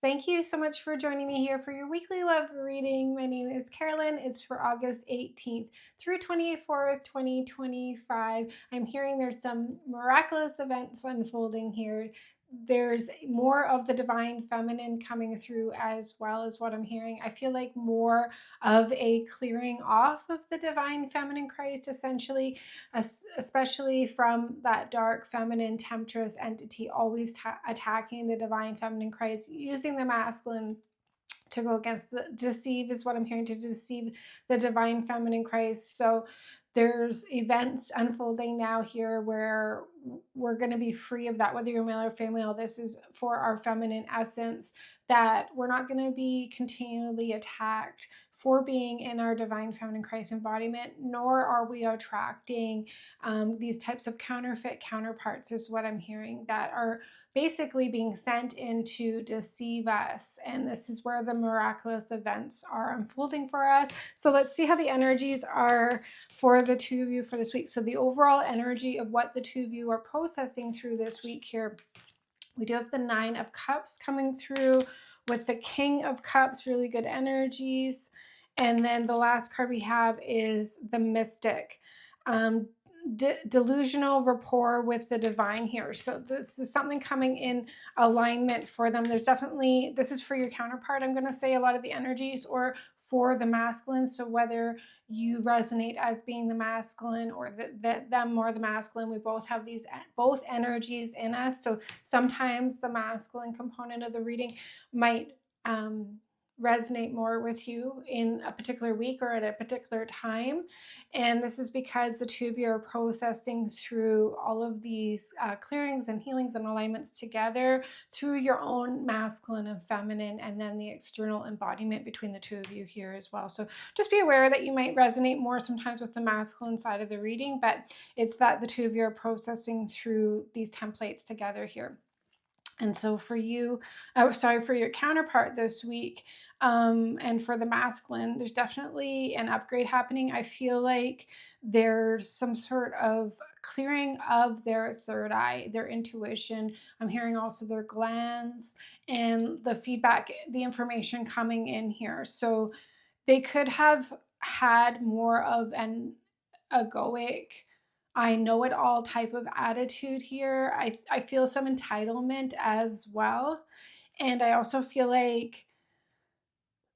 Thank you so much for joining me here for your weekly love reading. My name is Carolyn. It's for August 18th through 24th, 2025. I'm hearing there's some miraculous events unfolding here. There's more of the divine feminine coming through as well as what I'm hearing. I feel like more of a clearing off of the divine feminine Christ, essentially, especially from that dark feminine temptress entity always attacking the divine feminine Christ, using the masculine to go against the deceive is what I'm hearing, to deceive the divine feminine Christ. So there's events unfolding now here where we're going to be free of that, whether you're male or female. This is for our feminine essence, that we're not going to be continually attacked for being in our divine feminine Christ embodiment, nor are we attracting these types of counterfeit counterparts, is what I'm hearing, that are basically being sent in to deceive us. And this is where the miraculous events are unfolding for us. So let's see how the energies are for the two of you for this week. So the overall energy of what the two of you are processing through this week here. We do have the Nine of Cups coming through with the King of Cups, really good energies. And then the last card we have is the Mystic. Delusional rapport with the divine here. So this is something coming in alignment for them. There's definitely, this is for your counterpart, I'm going to say, a lot of the energies, or for the masculine. So whether you resonate as being the masculine or them or the masculine, we both have these both energies in us. So sometimes the masculine component of the reading might resonate more with you in a particular week or at a particular time. And this is because the two of you are processing through all of these clearings and healings and alignments together through your own masculine and feminine, and then the external embodiment between the two of you here as well. So just be aware that you might resonate more sometimes with the masculine side of the reading, but it's that the two of you are processing through these templates together here. And so for you, for your counterpart this week, and for the masculine, there's definitely an upgrade happening. I feel like there's some sort of clearing of their third eye, their intuition. I'm hearing also their glands and the feedback, the information coming in here. So they could have had more of an egoic, I know it all type of attitude here. I feel some entitlement as well. And I also feel like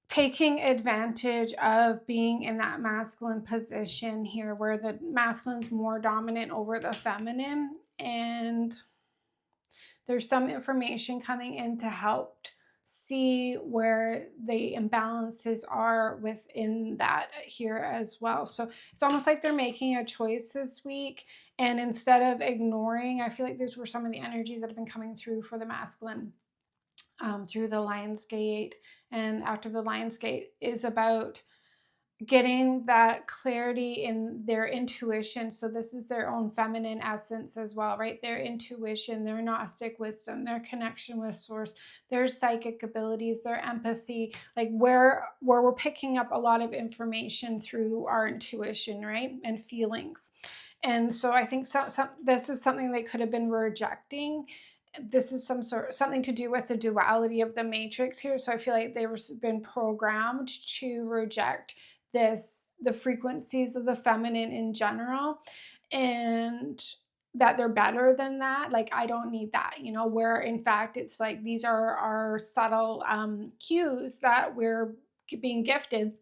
taking advantage of being in that masculine position here, where the masculine's more dominant over the feminine. And there's some information coming in to help see where the imbalances are within that here as well. So it's almost like they're making a choice this week. And instead of ignoring, I feel like these were some of the energies that have been coming through for the masculine, through the Lion's Gate. And after the Lion's Gate is about getting that clarity in their intuition. So this is their own feminine essence as well, right? Their intuition, their Gnostic wisdom, their connection with source, their psychic abilities, their empathy, like where we're picking up a lot of information through our intuition, right? And feelings. And so I think this is something they could have been rejecting. This is something to do with the duality of the matrix here. So I feel like they've been programmed to reject the frequencies of the feminine in general, and that they're better than that. Like, I don't need that, where in fact it's like these are our subtle cues that we're being gifted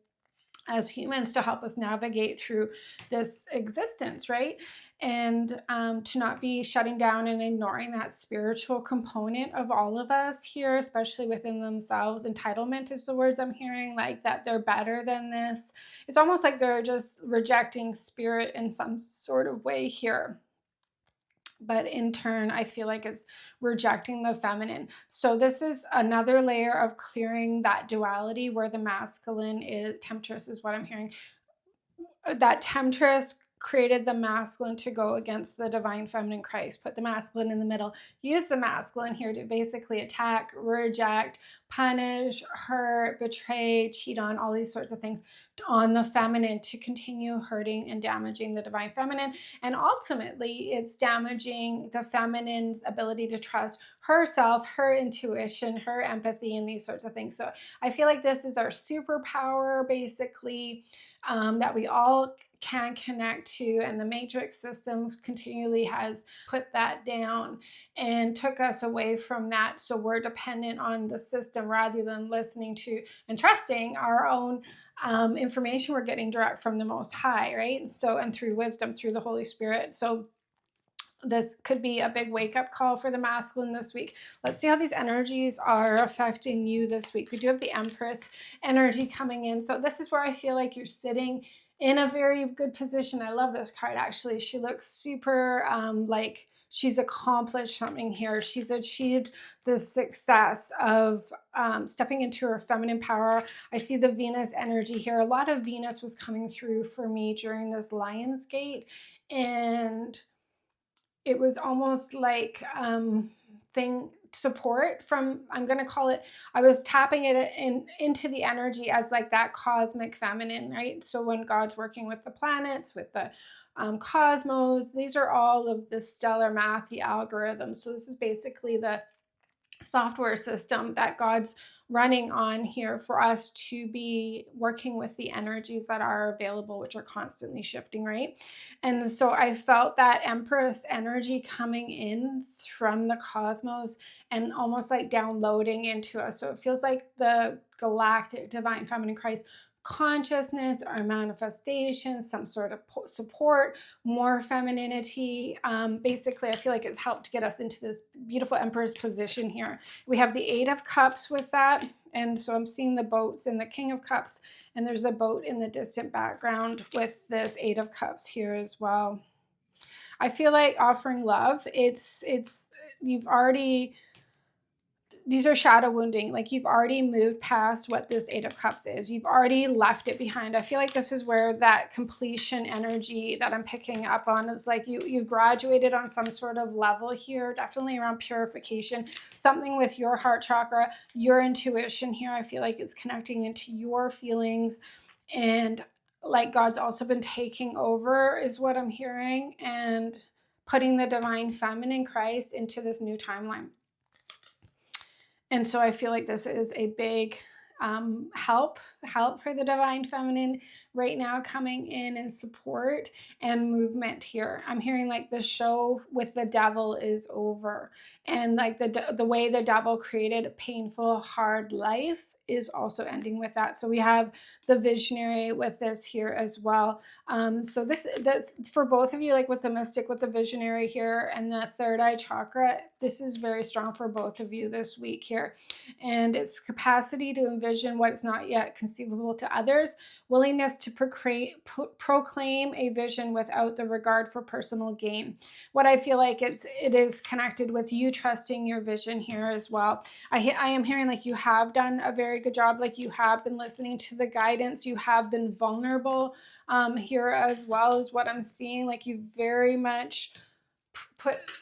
as humans to help us navigate through this existence, right? And to not be shutting down and ignoring that spiritual component of all of us here, especially within themselves. Entitlement is the words I'm hearing, like that they're better than this. It's almost like they're just rejecting spirit in some sort of way here. But in turn, I feel like it's rejecting the feminine. So this is another layer of clearing that duality, where the masculine is temptress, is what I'm hearing. That temptress created the masculine to go against the divine feminine Christ, put the masculine in the middle, use the masculine here to basically attack, reject, punish, hurt, betray, cheat on, all these sorts of things on the feminine to continue hurting and damaging the divine feminine. And ultimately, it's damaging the feminine's ability to trust herself, her intuition, her empathy, and these sorts of things. So I feel like this is our superpower, basically, that we all can connect to, and the matrix systems continually has put that down and took us away from that, so we're dependent on the system rather than listening to and trusting our own information we're getting direct from the Most High, right? So, and through wisdom, through the Holy Spirit. So this could be a big wake-up call for the masculine this week. Let's see how these energies are affecting you this week. We do have the Empress energy coming in. So this is where I feel like you're sitting in a very good position. I love this card, actually. She looks super like she's accomplished something here. She's achieved the success of stepping into her feminine power. I see the Venus energy here. A lot of Venus was coming through for me during this Lion's Gate, and it was almost like thing support from, I'm going to call it, I was tapping it into the energy as like that cosmic feminine, right? So when God's working with the planets, with the cosmos, these are all of the stellar math, the algorithms. So this is basically the software system that God's running on here for us to be working with the energies that are available, which are constantly shifting, right? And so I felt that Empress energy coming in from the cosmos and almost like downloading into us. So it feels like the galactic divine feminine Christ consciousness or manifestation, some sort of support, more femininity. Basically, I feel like it's helped get us into this beautiful Emperor's position here. We have the Eight of Cups with that. And so I'm seeing the boats and the King of Cups, and there's a boat in the distant background with this Eight of Cups here as well. I feel like offering love, you've already, these are shadow wounding. Like you've already moved past what this Eight of Cups is. You've already left it behind. I feel like this is where that completion energy that I'm picking up on is like you've graduated on some sort of level here, definitely around purification, something with your heart chakra, your intuition here. I feel like it's connecting into your feelings, and like God's also been taking over is what I'm hearing, and putting the divine feminine Christ into this new timeline. And so I feel like this is a big help for the divine feminine right now, coming in and support and movement here. I'm hearing like the show with the devil is over, and like the way the devil created a painful, hard life is also ending with that. So we have the visionary with this here as well. So that's for both of you, like with the mystic, with the visionary here and the third eye chakra. This is very strong for both of you this week here. And it's capacity to envision what is not yet conceivable to others, willingness to proclaim a vision without the regard for personal gain. What I feel like it is connected with you trusting your vision here as well. I am hearing like you have done a very good job, like you have been listening to the guidance, you have been vulnerable here as well, is what I'm seeing. Like you very much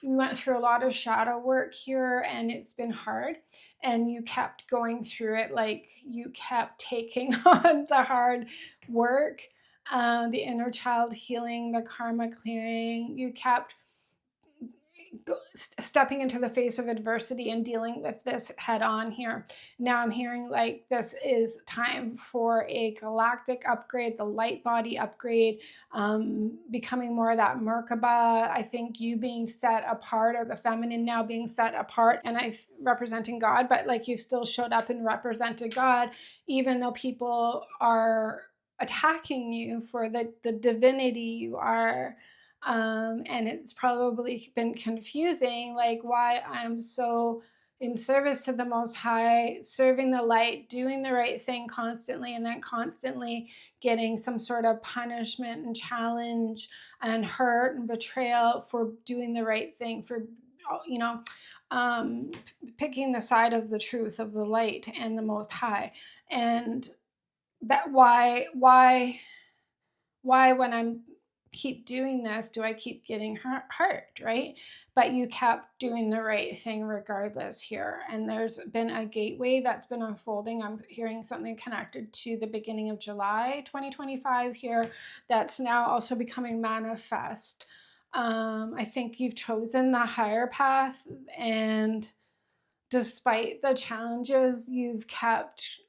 we went through a lot of shadow work here, and it's been hard, and you kept going through it. Like you kept taking on the hard work, the inner child healing, the karma clearing. You kept stepping into the face of adversity and dealing with this head on here. Now I'm hearing like this is time for a galactic upgrade, the light body upgrade, becoming more of that Merkaba. I think you being set apart, or the feminine now being set apart, and I representing God, but like you still showed up and represented God, even though people are attacking you for the divinity you are. And it's probably been confusing, like why I'm so in service to the Most High, serving the light, doing the right thing constantly, and then constantly getting some sort of punishment and challenge and hurt and betrayal for doing the right thing, for, you know, picking the side of the truth of the light and the Most High. And that why when I'm keep doing this? Do I keep getting hurt, right? But you kept doing the right thing regardless here. And there's been a gateway that's been unfolding. I'm hearing something connected to the beginning of July 2025 here that's now also becoming manifest. I think you've chosen the higher path, and despite the challenges, you've kept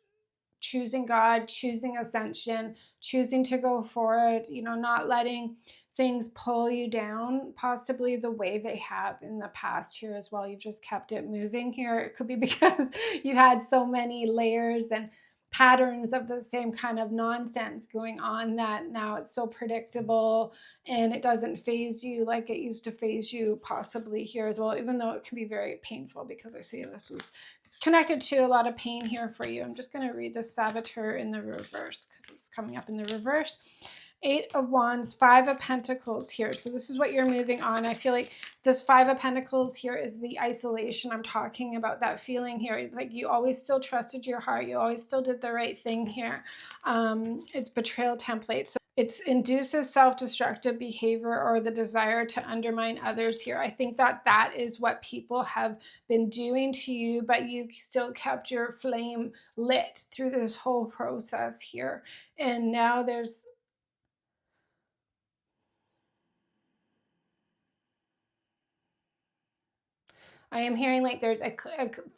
choosing God, choosing ascension, choosing to go forward, not letting things pull you down, possibly the way they have in the past here as well. You've just kept it moving here. It could be because you had so many layers and patterns of the same kind of nonsense going on that now it's so predictable and it doesn't phase you like it used to phase you, possibly here as well, even though it can be very painful, because I see this was connected to a lot of pain here for you. I'm just going to read the Saboteur in the reverse because it's coming up in the reverse. 8 of Wands, 5 of Pentacles here. So this is what you're moving on. I feel like this 5 of Pentacles here is the isolation I'm talking about, that feeling here. Like you always still trusted your heart. You always still did the right thing here. It's betrayal template. So it induces self-destructive behavior or the desire to undermine others here. I think that is what people have been doing to you, but you still kept your flame lit through this whole process here. And now I am hearing like there's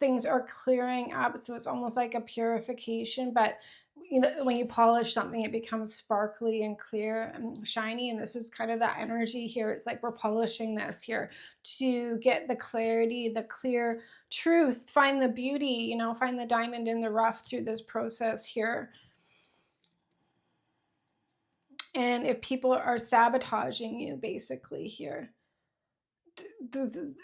things are clearing up, so it's almost like a purification. But when you polish something, it becomes sparkly and clear and shiny. And this is kind of that energy here. It's like we're polishing this here to get the clarity, the clear truth, find the beauty, find the diamond in the rough through this process here. And if people are sabotaging you, basically here,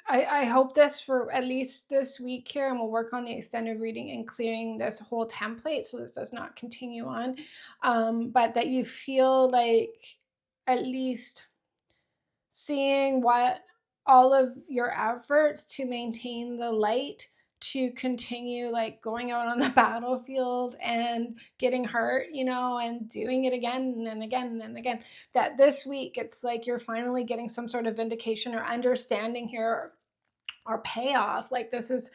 I hope this for at least this week here, and we'll work on the extended reading and clearing this whole template so this does not continue on. But that you feel like at least seeing what all of your efforts to maintain the light, to continue like going out on the battlefield and getting hurt, and doing it again and again and again, that this week it's like you're finally getting some sort of vindication or understanding here, or payoff. Like this is,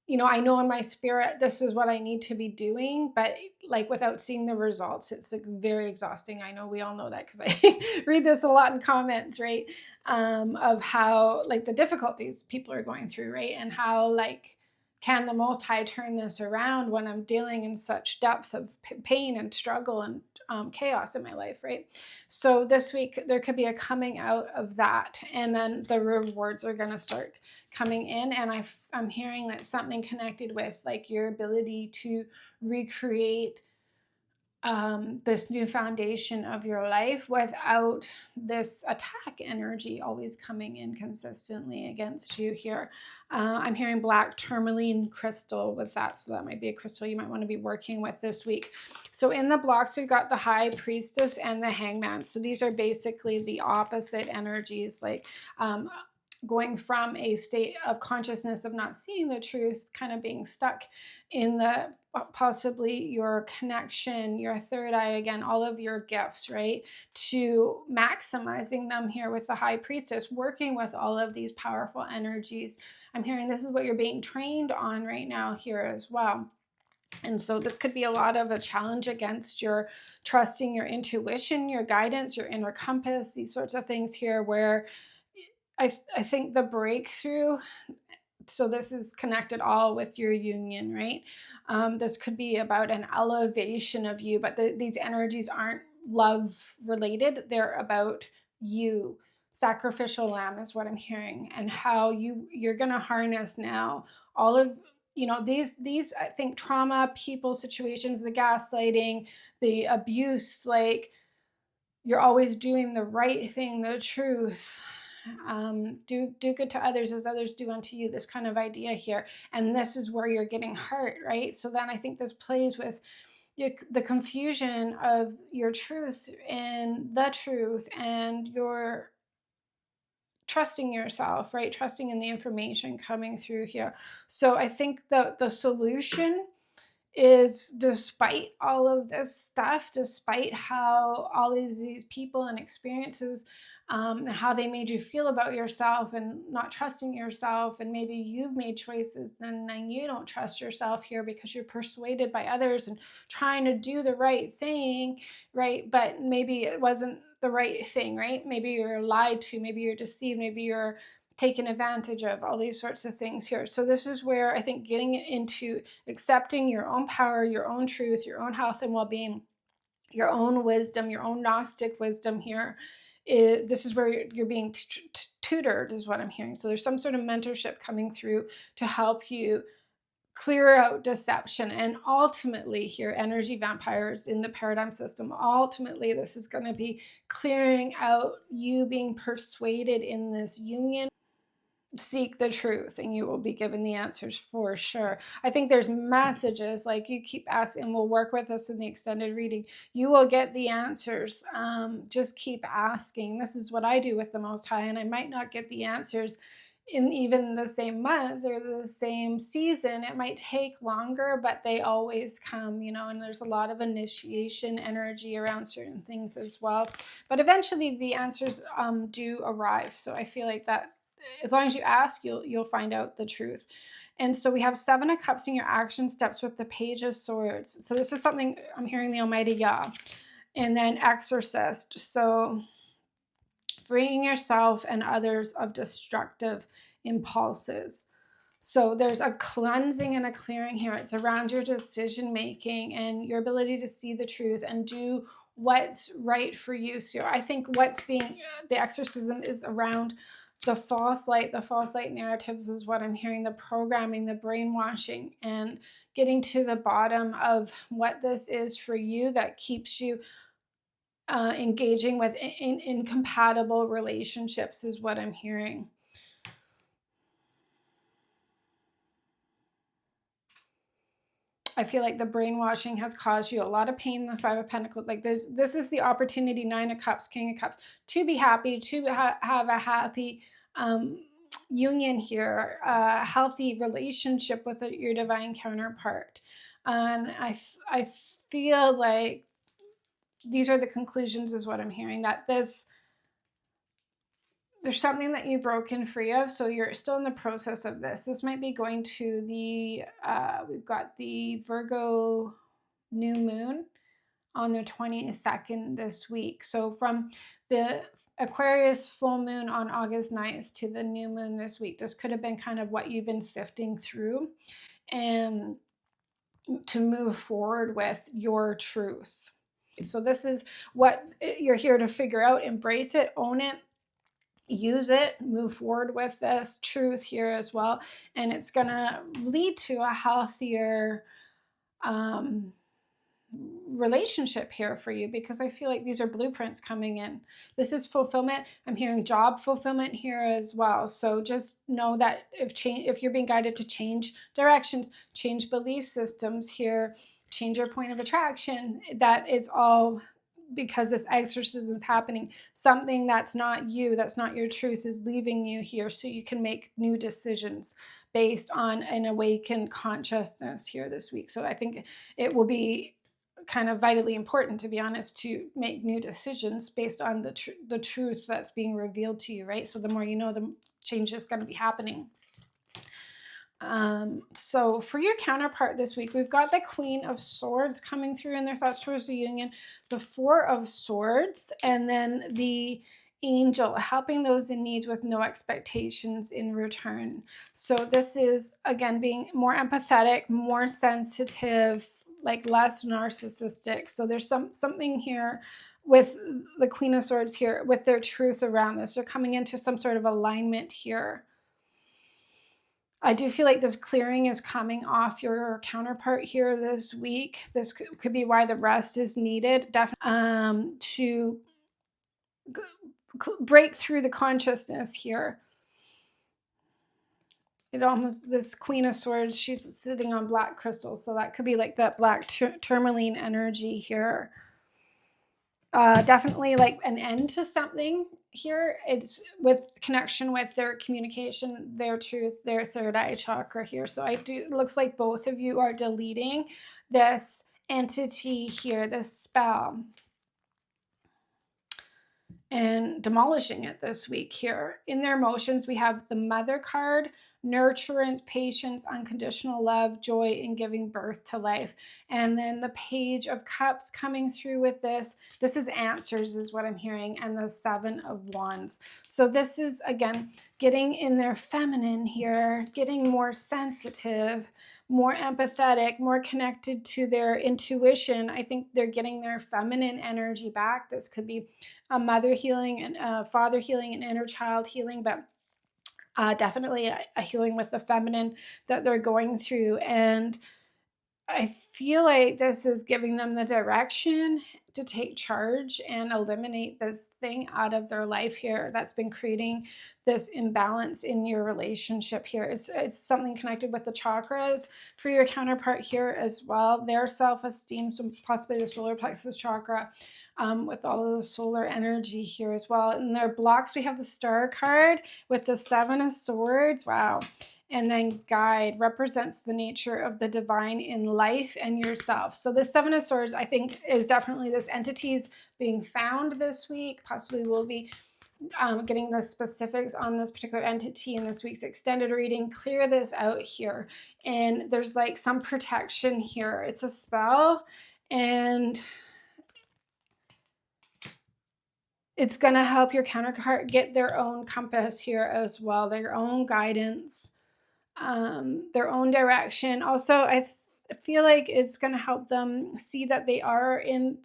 I know in my spirit this is what I need to be doing, but like without seeing the results, it's like very exhausting. I know we all know that because I read this a lot in comments, right? Of how like the difficulties people are going through, right? And how like can the Most High turn this around when I'm dealing in such depth of pain and struggle and chaos in my life, right? So this week there could be a coming out of that, and then the rewards are going to start coming in. And I'm hearing that something connected with like your ability to recreate this new foundation of your life without this attack energy always coming in consistently against you here. I'm hearing black tourmaline crystal with that, so that might be a crystal you might want to be working with this week. So in the blocks, we've got the High Priestess and the Hangman. So these are basically the opposite energies, like going from a state of consciousness of not seeing the truth, kind of being stuck in the possibly your connection, your third eye, again, all of your gifts, right? To maximizing them here with the High Priestess, working with all of these powerful energies. I'm hearing this is what you're being trained on right now here as well. And so this could be a lot of a challenge against your trusting your intuition, your guidance, your inner compass, these sorts of things here, where I think the breakthrough, so this is connected all with your union, right? This could be about an elevation of you, but these energies aren't love related. They're about you. Sacrificial lamb is what I'm hearing, and how you're going to harness now all of these I think trauma, people, situations, the gaslighting, the abuse, like you're always doing the right thing, the truth. Do good to others as others do unto you, this kind of idea here. And this is where you're getting hurt, right? So then I think this plays with the confusion of your truth and the truth, and your trusting yourself, right? Trusting in the information coming through here. So I think the solution is, despite all of this stuff, despite how all these people and experiences, and how they made you feel about yourself and not trusting yourself, and maybe you've made choices and then you don't trust yourself here because you're persuaded by others and trying to do the right thing, right? But maybe it wasn't the right thing, right? Maybe you're lied to, maybe you're deceived, maybe you're taken advantage of, all these sorts of things here. So this is where I think getting into accepting your own power, your own truth, your own health and well-being, your own wisdom, your own Gnostic wisdom here, this is where you're being tutored, is what I'm hearing. So there's some sort of mentorship coming through to help you clear out deception. And ultimately here, energy vampires in the paradigm system, ultimately this is going to be clearing out you being persuaded in this union. Seek the truth and you will be given the answers for sure. I think there's messages, like you keep asking, and will work with us in the extended reading. You will get the answers. Just keep asking. This is what I do with the Most High, and I might not get the answers in even the same month or the same season. It might take longer, but they always come, you know, and there's a lot of initiation energy around certain things as well. But eventually the answers do arrive. So I feel like that as long as you ask, you'll find out the truth. And so we have 7 of Cups in your action steps with the Page of Swords. So this is something I'm hearing the Almighty Yah. And then Exorcist. So freeing yourself and others of destructive impulses. So there's a cleansing and a clearing here. It's around your decision making and your ability to see the truth and do what's right for you. So I think what's being, the exorcism is around the false light narratives is what I'm hearing, the programming, the brainwashing, and getting to the bottom of what this is for you that keeps you engaging with incompatible relationships is what I'm hearing. I feel like the brainwashing has caused you a lot of pain. The 5 of Pentacles, like this is the opportunity, 9 of Cups, King of Cups, to be happy, to have a happy union here, a healthy relationship with your divine counterpart. And I feel like these are the conclusions is what I'm hearing, that there's something that you've broken free of. So you're still in the process of this. This might be going to the, we've got the Virgo new moon on the 22nd this week. So from the Aquarius full moon on August 9th to the new moon this week, this could have been kind of what you've been sifting through and to move forward with your truth. So this is what you're here to figure out. Embrace it, own it, use it, move forward with this truth here as well. And it's going to lead to a healthier relationship here for you, because I feel like these are blueprints coming in. This is fulfillment. I'm hearing job fulfillment here as well. So just know that if you're being guided to change directions, change belief systems here, change your point of attraction, that it's all because this exorcism is happening. Something that's not you, that's not your truth, is leaving you here so you can make new decisions based on an awakened consciousness here this week. So I think it will be kind of vitally important, to be honest, to make new decisions based on the truth that's being revealed to you, right? So the more you know, the change is going to be happening. So for your counterpart this week, we've got the Queen of Swords coming through in their thoughts towards the union, the 4 of Swords, and then the Angel, helping those in need with no expectations in return. So this is, again, being more empathetic, more sensitive, like less narcissistic. So there's something here with the Queen of Swords here, with their truth around this. They're coming into some sort of alignment here. I do feel like this clearing is coming off your counterpart here this week. This could be why the rest is needed, definitely, to break through the consciousness here. This Queen of Swords, she's sitting on black crystal, so that could be like that black tourmaline energy here. Definitely like an end to something here. It's with connection with their communication, their truth, their third eye chakra here. So it looks like both of you are deleting this entity here, this spell, and demolishing it this week here. In their emotions, we have the Mother card, nurturance, patience, unconditional love, joy in giving birth to life. And then the Page of Cups coming through with this. This is answers is what I'm hearing, and the Seven of Wands. So this is, again, getting in their feminine here, getting more sensitive, more empathetic, more connected to their intuition. I think they're getting their feminine energy back. This could be a mother healing and a father healing and inner child healing, but definitely a healing with the feminine that they're going through. And I feel like this is giving them the direction to take charge and eliminate this thing out of their life here that's been creating this imbalance in your relationship here. It's something connected with the chakras for your counterpart here as well. Their self-esteem, so possibly the solar plexus chakra, with all of the solar energy here as well. In their blocks, we have the Star card with the Seven of Swords. Wow. And then Guide represents the nature of the divine in life and yourself. So the Seven of Swords, I think, is definitely this entity's being found this week. Possibly will be getting the specifics on this particular entity in this week's extended reading. Clear this out here. And there's like some protection here. It's a spell, and it's going to help your counterpart get their own compass here as well, their own guidance, their own direction. Also, I feel like it's going to help them see that they are in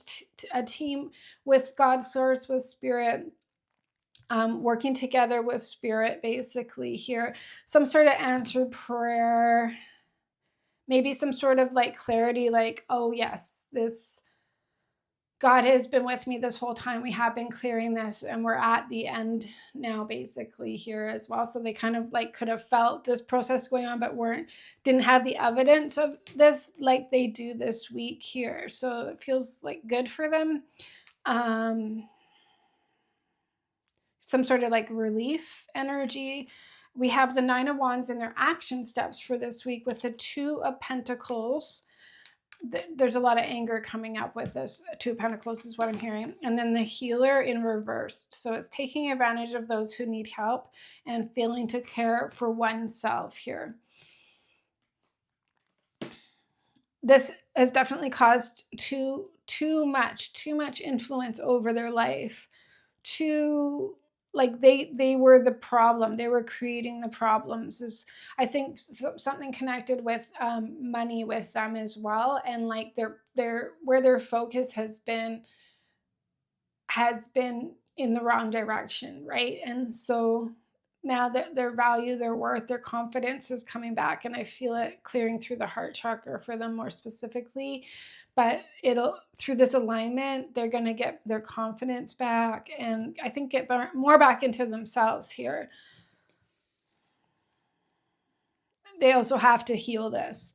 a team with God, Source, with Spirit, working together with Spirit, basically here. Some sort of answered prayer, maybe some sort of like clarity, like, oh yes, this God has been with me this whole time. We have been clearing this, and we're at the end now, basically here as well. So they kind of like could have felt this process going on, but didn't have the evidence of this like they do this week here. So it feels like good for them. Some sort of like relief energy. We have the Nine of Wands and their action steps for this week with the Two of Pentacles. There's a lot of anger coming up with this. Two of Pentacles is what I'm hearing. And then the Healer in reversed. So it's taking advantage of those who need help and failing to care for oneself here. This has definitely caused too much influence over their life. Like they were the problem. They were creating the problems. I think something connected with money with them as well, and like where their focus has been in the wrong direction, right? And so now that their value, their worth, their confidence is coming back, and I feel it clearing through the heart chakra for them more specifically. But through this alignment, they're going to get their confidence back, and I think get more back into themselves here. They also have to heal this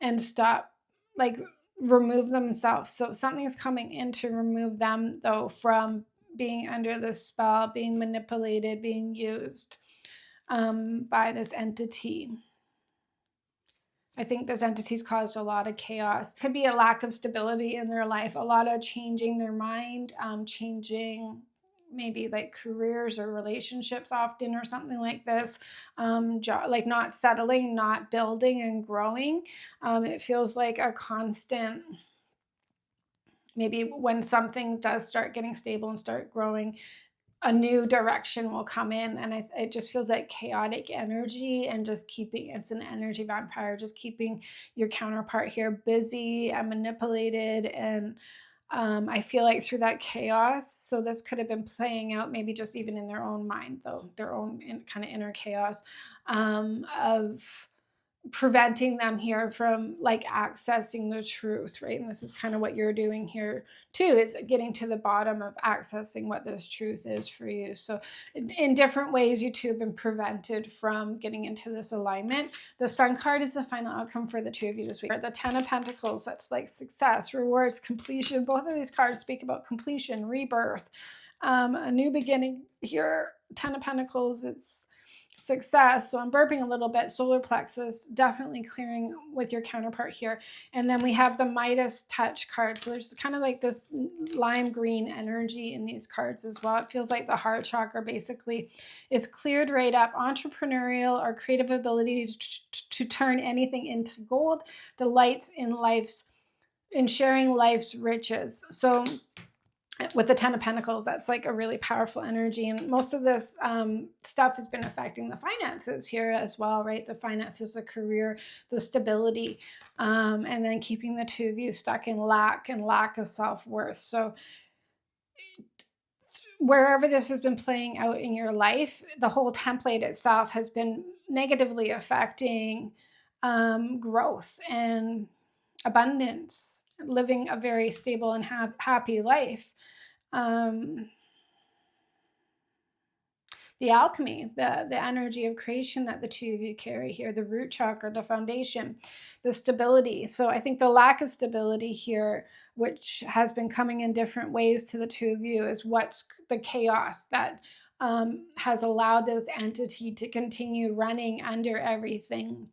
and stop, like remove themselves. So something's coming in to remove them, though, from being under the spell, being manipulated, being used by this entity. I think this entity's caused a lot of chaos. Could be a lack of stability in their life, a lot of changing their mind, changing maybe like careers or relationships often or something like this, like not settling, not building and growing. It feels like a constant, maybe when something does start getting stable and start growing, a new direction will come in, and it just feels like chaotic energy, and just it's an energy vampire, just keeping your counterpart here busy and manipulated. And I feel like through that chaos, so this could have been playing out maybe just even in their own mind, though, their own kind of inner chaos of preventing them here from like accessing the truth, right? And this is kind of what you're doing here too. It's getting to the bottom of accessing what this truth is for you. So in different ways, you two have been prevented from getting into this alignment. The Sun card is the final outcome for the two of you this week. The Ten of Pentacles, that's like success, rewards, completion. Both of these cards speak about completion, rebirth, A new beginning here. 10 of Pentacles, it's success. So I'm burping a little bit. Solar plexus, definitely clearing with your counterpart here. And then we have the Midas touch card. So there's kind of like this lime green energy in these cards as well. It feels like the heart chakra basically is cleared right up. Entrepreneurial or creative ability to turn anything into gold. Delights in sharing life's riches. So with the 10 of Pentacles, that's like a really powerful energy. And most of this stuff has been affecting the finances here as well, right? The finances, the career, the stability, and then keeping the two of you stuck in lack of self-worth. So wherever this has been playing out in your life, the whole template itself has been negatively affecting growth and abundance, living a very stable and happy life. The alchemy, the energy of creation that the two of you carry here, the root chakra, the foundation, the stability. So I think the lack of stability here, which has been coming in different ways to the two of you, is what's the chaos that has allowed this entity to continue running under everything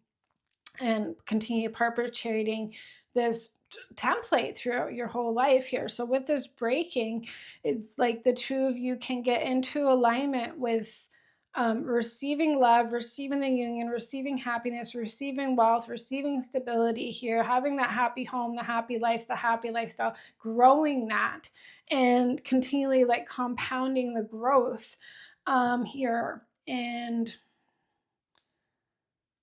and continue perpetuating this template throughout your whole life here. So with this breaking, it's like the two of you can get into alignment with receiving love, receiving the union, receiving happiness, receiving wealth, receiving stability here, having that happy home, the happy life, the happy lifestyle, growing that and continually like compounding the growth here. And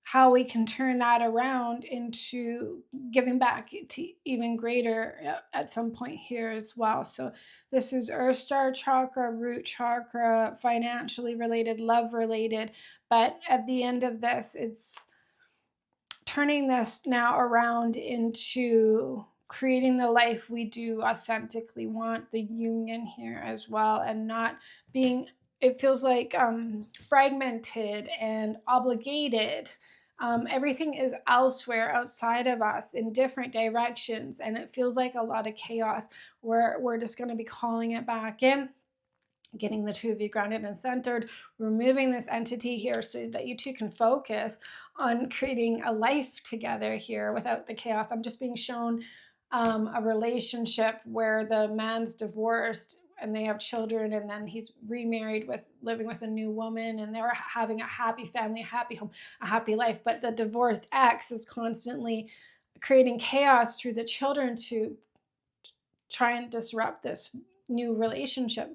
how we can turn that around into giving back to even greater at some point here as well. So this is Earth Star chakra, root chakra, financially related, love related. But at the end of this, it's turning this now around into creating the life we do authentically want, the union here as well, and not being, it feels like fragmented and obligated. Everything is elsewhere outside of us in different directions, and it feels like a lot of chaos where we're just going to be calling it back in, getting the two of you grounded and centered, removing this entity here so that you two can focus on creating a life together here without the chaos. I'm just being shown a relationship where the man's divorced and they have children, and then he's remarried with living with a new woman, and they're having a happy family, a happy home, a happy life. But the divorced ex is constantly creating chaos through the children to try and disrupt this new relationship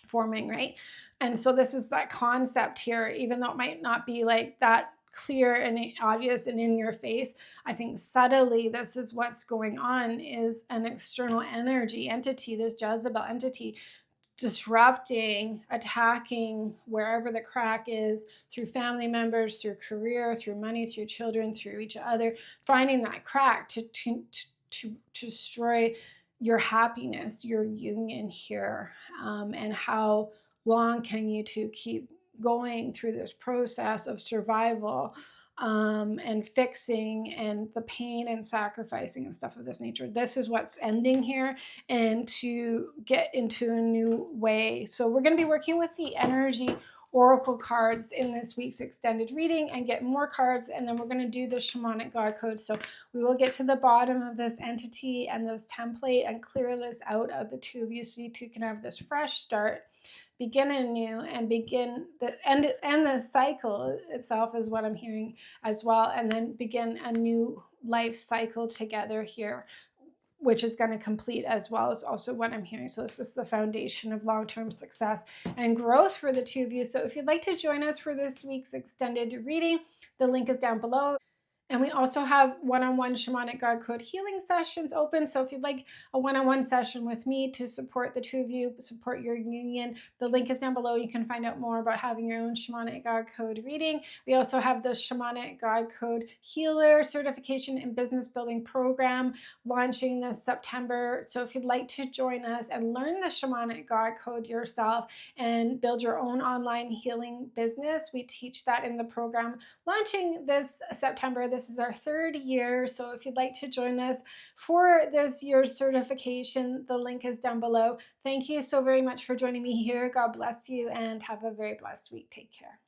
forming, right? And so this is that concept here, even though it might not be like that clear and obvious and in your face, I think subtly this is what's going on, is an external energy entity, this Jezebel entity, disrupting, attacking wherever the crack is, through family members, through career, through money, through children, through each other, finding that crack to destroy your happiness, your union here. And how long can you two keep going through this process of survival and fixing and the pain and sacrificing and stuff of this nature? This is what's ending here, and to get into a new way. So we're going to be working with the energy oracle cards in this week's extended reading and get more cards, and then we're going to do the shamanic god code. So we will get to the bottom of this entity and this template and clear this out of the two of you so you two can have this fresh start, begin anew, and begin the end the cycle itself is what I'm hearing as well, and then begin a new life cycle together here, which is going to complete as well, is also what I'm hearing. So this is the foundation of long-term success and growth for the two of you. So if you'd like to join us for this week's extended reading, the link is down below. And we also have one-on-one shamanic god code healing sessions open. So if you'd like a one-on-one session with me to support the two of you, support your union, the link is down below. You can find out more about having your own shamanic god code reading. We also have the shamanic god code healer certification and business building program launching this September. So if you'd like to join us and learn the shamanic god code yourself and build your own online healing business, we teach that in the program launching this September. This This is our third year. So if you'd like to join us for this year's certification, the link is down below. Thank you so very much for joining me here. God bless you and have a very blessed week. Take care.